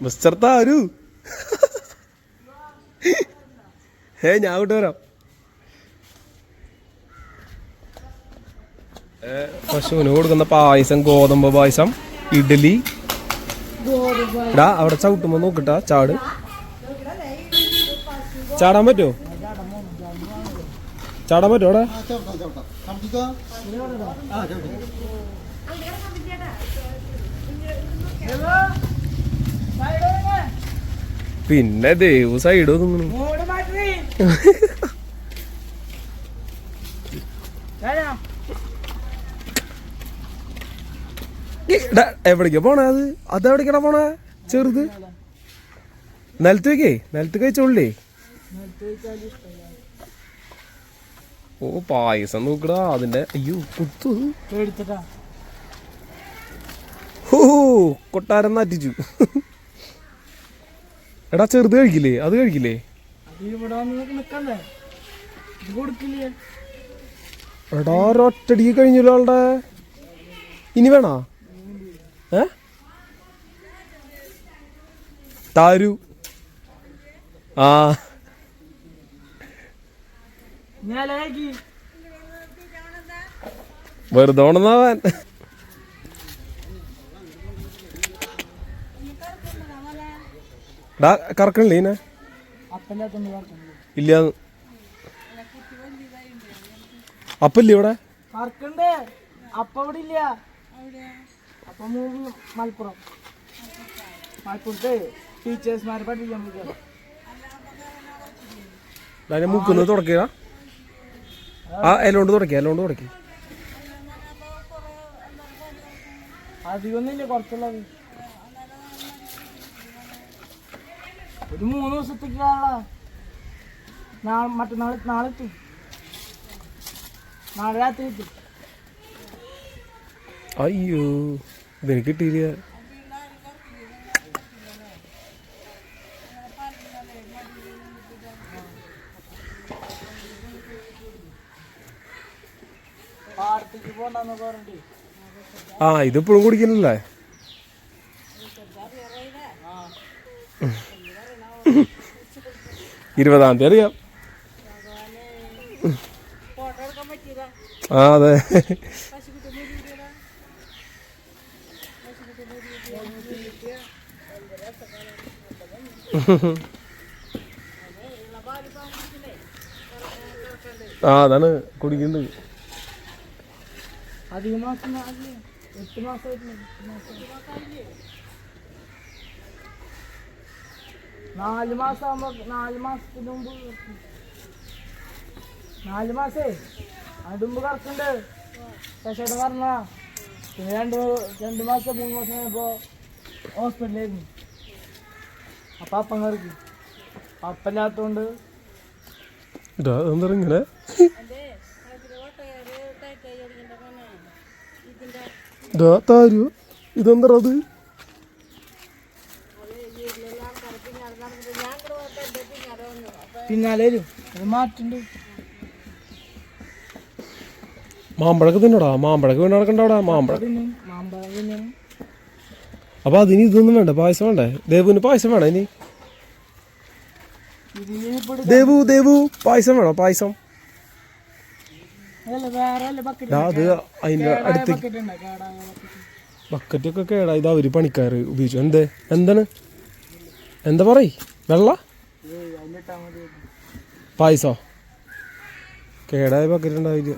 Mister താരു ഞാൻ വിട്ട് വരാം. പശുവിന് കൊടുക്കുന്ന പായസം, ഗോതമ്പ് പായസം, ഇഡ്ഡലി. എടാ അവിടെ ചവിട്ടുമ്പോ നോക്കിട്ടാ ചാട്. ചാടാൻ പറ്റുമോ? ചാടാൻ പറ്റുമോ അവിടെ? പിന്നെ ദേവ് സൈഡ് ഒന്നും എവിടേക്കാ പോണേ? അതെവിടേക്കാ പോണേ? ചെറുത് നിലത്ത് വെക്കേ, നിലത്ത് കഴിച്ചോളേ. ഓ പായസം നോക്കടാ അതിന്റെ. അയ്യോ കുത്തു. ഓ കൊട്ടാരം നാറ്റിച്ചു. എടാ ചെറുത് കഴിക്കില്ലേ? അത് കഴിക്കില്ലേ? എടാ ഒറ്റടിക്ക് കഴിഞ്ഞല്ലോ ആളുടെ. ഇനി വേണോ? താരു ആ വെറുതെ ഓണെന്നാവാൻ. കറക്കണില്ലേ ഇനെ? ഇല്ല അപ്പല്ലേ ഇവിടെ? മലപ്പുറം മലപ്പുറത്ത് ടീച്ചേഴ്സ്മാരെ പഠിപ്പിക്കാൻ പറ്റില്ല. മുക്കുന്നത് തുടക്കുക. ആ എലോണ്ട് തുടക്കുക, എലോണ്ട് തുടക്കി. അധികമൊന്നുമില്ല, കുറച്ചുള്ളത്. ഒരു 3 ദിവസത്തേക്കുള്ള നാളെ എത്തും. നാളെ രാത്രി എത്തും. അയ്യോ ഇതിന് കിട്ടിയില്ല. ആ ഇതിപ്പോഴും കുടിക്കുന്നില്ലേ? 20-ാം തീയതി അറിയാം. ആ അതെ. ആ അതാണ് കുടിക്കുന്നത്. 8 മാസത്തിന് മുമ്പ് 4 മാസേ അടുമ്പ് കറക്കുണ്ട്. ശശോടെ പറഞ്ഞ പിന്നെ 2 മാസം 3 മാസം കഴിഞ്ഞപ്പോ ഹോസ്പിറ്റലായിരുന്നു. അപ്പൊ അപ്പം കറക്കി. അപ്പല്ലാത്തോണ്ട് ഇങ്ങനെ ഇതെന്തത്? പിന്നാലെ മാറ്റുണ്ട്. മാമ്പഴക്ക് തിന്നോടാ, മാമ്പഴക്ക് വീണ് നടക്കണ്ടവിടെ. മാമ്പഴം അപ്പൊ അതിന് ഇതൊന്നും വേണ്ട, പായസം വേണ്ടേ? ദേവുവിന് പായസം വേണം. ഇനി ദേവു പായസം വേണോ? പായസം അത് അതിന്റെ അടുത്തേക്ക് ബക്കറ്റൊക്കെ കേടാ. ഇത് അവര് പണിക്കാര് ഉപയോഗിച്ചു. എന്താണ് എന്താ പറയ്? വെള്ള പായസോ? കേടായ ബക്കറ്റ് ഉണ്ടാവില്ല.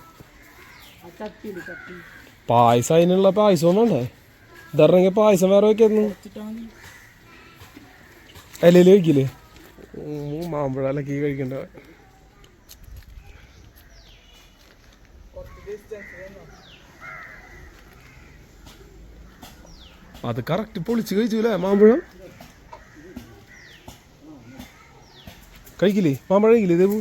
പായസം അതിനുള്ള പായസം വേണ്ടേ? ഇതറിഞ്ഞ പായസം വേറെ വയ്ക്കായിരുന്നു. ഇലയിൽ വയ്ക്കില്ലേ? മാമ്പഴലൊക്കെ കഴിക്കണ്ട. അത് കറക്റ്റ് പൊളിച്ച് കഴിച്ചൂലേ മാമ്പഴം? കഴിക്കില്ലേ മാമ്പഴം? കഴിക്കില്ലേ ദേവു?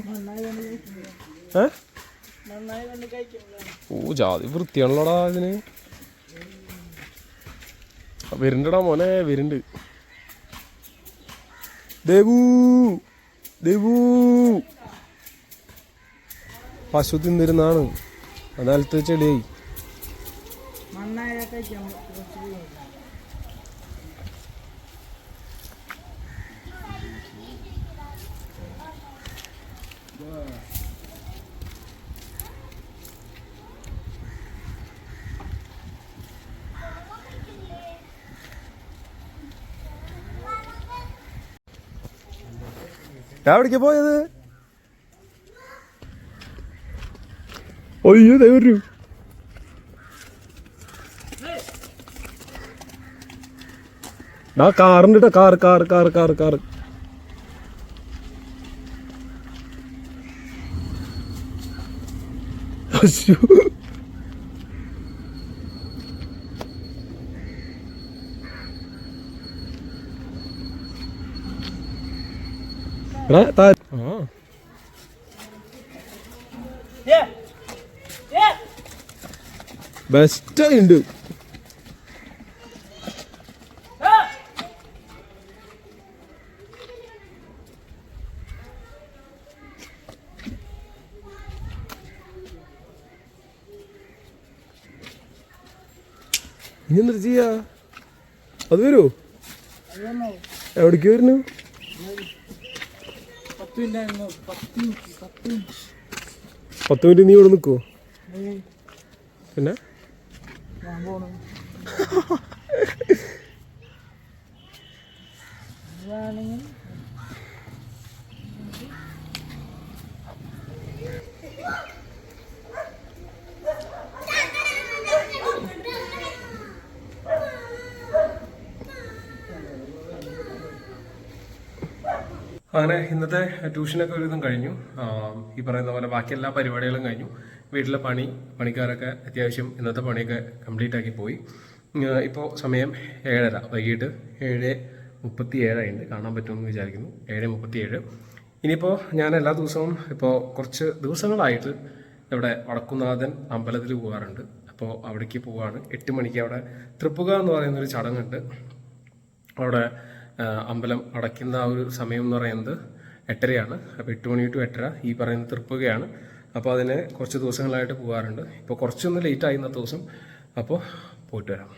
ഓ ജാതി വൃത്തിയാണല്ലോടാ ഇതിന്. വരുന്നുണ്ടടാ മോനെ, വരുന്നുണ്ട്. ദേവു പശു തിന്നിരുന്നാണ്. അതാലത്ത് ചെടിയായി. എവിടേക്കാ പോയത്? അയ്യോ ദേ വരൂ. കാറുണ്ട് കേട്ടോ, car car car car car. അയ്യോ ബെസ്റ്റ് ഉണ്ട്. ഇനി എന്താ ചെയ്യാ? അത് വരുമോ? എവിടേക്ക് വരുന്നു? 10 മിനിറ്റ് നീ ഇവിടെ നിൽക്കുവോ? പിന്നെ അങ്ങനെ ഇന്നത്തെ ട്യൂഷനൊക്കെ ഒരു ഇതും കഴിഞ്ഞു. ഈ പറയുന്ന പോലെ ബാക്കി എല്ലാ പരിപാടികളും കഴിഞ്ഞു. വീട്ടിലെ പണിക്കാരൊക്കെ അത്യാവശ്യം ഇന്നത്തെ പണിയൊക്കെ കംപ്ലീറ്റ് ആക്കി പോയി. ഇപ്പോൾ സമയം 7:30, വൈകിട്ട് 7:37 കാണാൻ പറ്റുമെന്ന് വിചാരിക്കുന്നു. 7:37. ഇനിയിപ്പോൾ ഞാൻ എല്ലാ ദിവസവും ഇപ്പോൾ കുറച്ച് ദിവസങ്ങളായിട്ട് ഇവിടെ വടക്കുന്നാഥൻ അമ്പലത്തിൽ പോകാറുണ്ട്. അപ്പോൾ അവിടേക്ക് പോവാണ്. 8 മണിക്ക് അവിടെ തൃപ്പുക എന്ന് പറയുന്നൊരു ചടങ്ങുണ്ട്. അവിടെ അമ്പലം അടയ്ക്കുന്ന ആ ഒരു സമയം എന്ന് പറയുന്നത് 8:30. അപ്പോൾ 8 മണി ടു 8:30 ഈ പറയുന്ന തൃപ്പുകയാണ്. അപ്പോൾ അതിന് കുറച്ച് ദിവസങ്ങളായിട്ട് പോകാറുണ്ട്. ഇപ്പോൾ കുറച്ചൊന്ന് ലേറ്റായി ഇന്നത്തെ ദിവസം. അപ്പോൾ പോയിട്ട് വരാം.